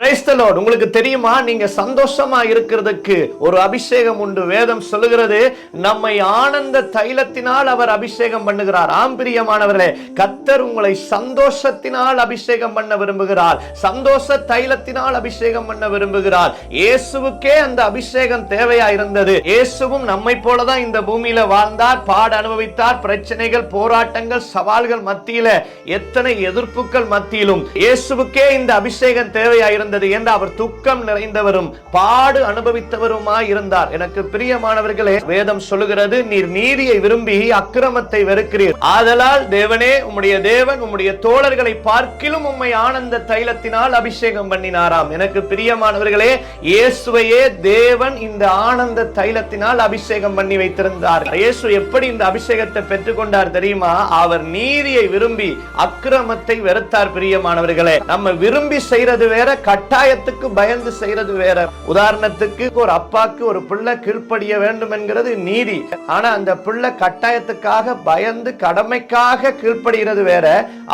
Praise the Lord. உங்களுக்கு தெரியுமா, நீங்க சந்தோஷமா இருக்கிறதுக்கு ஒரு அபிஷேகம் உண்டு. வேதம் சொல்லுகிறது, நம்மை ஆனந்த தைலத்தினால் அவர் அபிஷேகம் பண்ணுகிறார். ஆம் பிரியமானவர்களே, கர்த்தர் உங்களை சந்தோஷத்தினால் அபிஷேகம் பண்ண விரும்புகிறார். சந்தோஷ தைலத்தினால் அபிஷேகம் பண்ண விரும்புகிறார். இயேசுவுக்கே அந்த அபிஷேகம் தேவையா இருந்தது. இயேசுவும் நம்மை போலதான் இந்த பூமியில வாழ்ந்தார், பாட அனுபவித்தார். பிரச்சனைகள், போராட்டங்கள், சவால்கள் மத்தியில, எத்தனை எதிர்ப்புகள் மத்தியிலும் இயேசுவுக்கே இந்த அபிஷேகம் தேவையா இருந்தது. என்று அவர் துக்கம் நிறைந்தவரும் பாடு அனுபவித்தவருமாய் இருந்தார். எனக்கு பிரியமானவர்களே, வேதம் சொல்லுகிறது, நீர் நீதியை விரும்பி அக்கிரமத்தை வெறுக்கிறீர். ஆதலால் தேவனே, உம்முடைய தேவன் உம்முடைய தோழர்களை பார்க்கிலும் உம்மை ஆனந்த தைலத்தினால் அபிஷேகம் பண்ணினாராம். எனக்கு பிரியமானவர்களே, இயேசுவையே தேவன் இந்த ஆனந்த தைலத்தினால் அபிஷேகம் பண்ணி வைத்திருந்தார். இயேசு எப்படி இந்த அபிஷேகத்தை பெற்றுக்கொண்டார் தெரியுமா? அவர் நீதியை விரும்பி அக்கிரமத்தை வெறுத்தார். பிரியமானவர்களே, நம்ம விரும்பி செய்யறது வேற, கட்டாயத்துக்கு பயந்து செய்யறது வேற. உதாரணத்துக்கு, ஒரு அப்பாக்கு ஒரு பிள்ளை கீழ்ப்படிய வேண்டும் என்கிறது நீதி. ஆனா அந்த பிள்ளை கட்டாயத்துக்காக பயந்து கடமைக்காக கீழ்ப்படுகிறது வேற,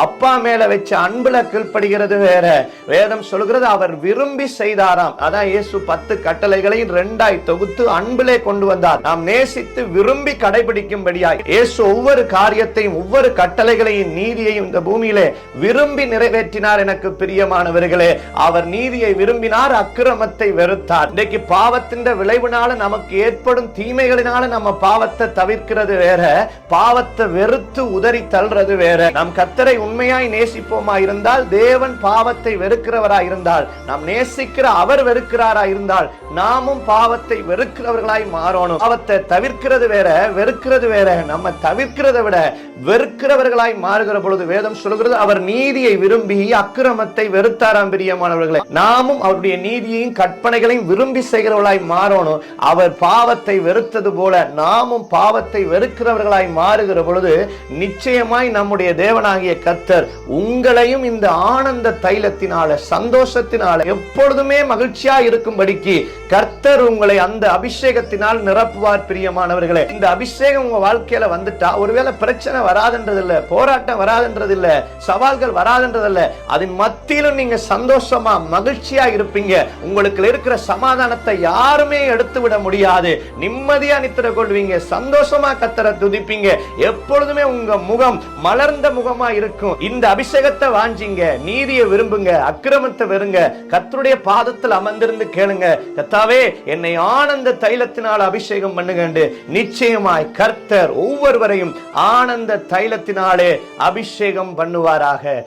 அப்பா மேல வச்ச அன்புல கீழ்ப்படுகிறது வேற. வேதம் சொல்கிறது, அவர் விரும்பி செய்தாராம். அதான் இயேசு 10 கட்டளைகளை 2ஆய் தொகுத்து அன்பிலே கொண்டு வந்தார். நாம் நேசித்து விரும்பி கடைபிடிக்கும்படியாய் இயேசு ஒவ்வொரு காரியத்தையும், ஒவ்வொரு கட்டளைகளையும், நீதியையும் இந்த பூமியிலே விரும்பி நிறைவேற்றினார். எனக்கு பிரியமானவர்களே, அவர் நீதியை விரும்பினார், அக்கிரமத்தை வெறுத்தார். இன்றைக்கு பாவத்தின் விளைவினால நமக்கு ஏற்படும் தீமைகளினால நம்ம பாவத்தை தவிர்க்கிறது வேற, பாவத்தை வெறுத்து உதறி தள்ளுறது வேற. நாம் கர்த்தரை உண்மையாய் நேசிப்போமா இருந்தால், தேவன் பாவத்தை வெறுக்கிறவராய் இருந்தால், நாம் நேசிக்கிற அவர் வெறுக்கிறாராய் இருந்தால், நாமும் பாவத்தை வெறுக்கிறவர்களாய் மாறணும். பாவத்தை தவிர்க்கிறது வேற, வெறுக்கிறது வேற. நம்ம தவிர்க்கிறதை விட வெறுக்கிறவர்களாய் மாறுகிற பொழுது வேதம் சொல்கிறது, அவர் நீதியை விரும்பி அக்கிரமத்தை வெறுத்தாராம். பிரியமானவர்களே, நாமும் அவருடைய நீதியையும் கற்பனைகளையும் விரும்பி செய்கிறவர்களாய் மாறணும். அவர் பாவத்தை வெறுத்தது போல நாமும் பாவத்தை வெறுக்கிறவர்களாய் மாறுகிற பொழுது நிச்சயமாய் நம்முடைய தேவனாகிய கர்த்தர் உங்களையும் இந்த ஆனந்த தைலத்தினால, சந்தோஷத்தினால எப்பொழுதுமே மகிழ்ச்சியா இருக்கும்படிக்கு கர்த்தர் உங்களை அந்த அபிஷேகத்தினால் நிரப்புவார். பிரியமானவர்களே, இந்த அபிஷேகம் உங்க வாழ்க்கையில வந்துட்டா, ஒருவேளை பிரச்சனை வராதுன்றது இல்ல, போராட்டம் வராதுன்றது இல்ல, சவால்கள் வராதுன்றது இல்ல, அதன் மத்தியிலும் நீங்க சந்தோஷமா மகிழ்ச்சியா இருப்பீங்க. உங்களுக்கு இருக்கிற சமாதானத்தை யாருமே எடுத்து விட முடியாது. நிம்மதியா நித்திர கொள்வீங்க, சந்தோஷமா கர்த்தரை துதிப்பீங்க. எப்பொழுதுமே உங்க முகம் மலர்ந்த முகமா இருக்கும். இந்த அபிஷேகத்தை வாஞ்சிங்க, நீதியை விரும்புங்க, அக்கிரமத்தை வெறுங்க. கர்த்தருடைய பாதத்தில் அமர்ந்திருந்து கேளுங்க, கர்த்தாவே என்னை ஆனந்த தைலத்தினால் அபிஷேகம் பண்ணுங்க. நிச்சயமாய் கர்த்தர் ஒவ்வொருவரையும் ஆனந்த தைலத்தினாலே அபிஷேகம் பண்ணுவாராக.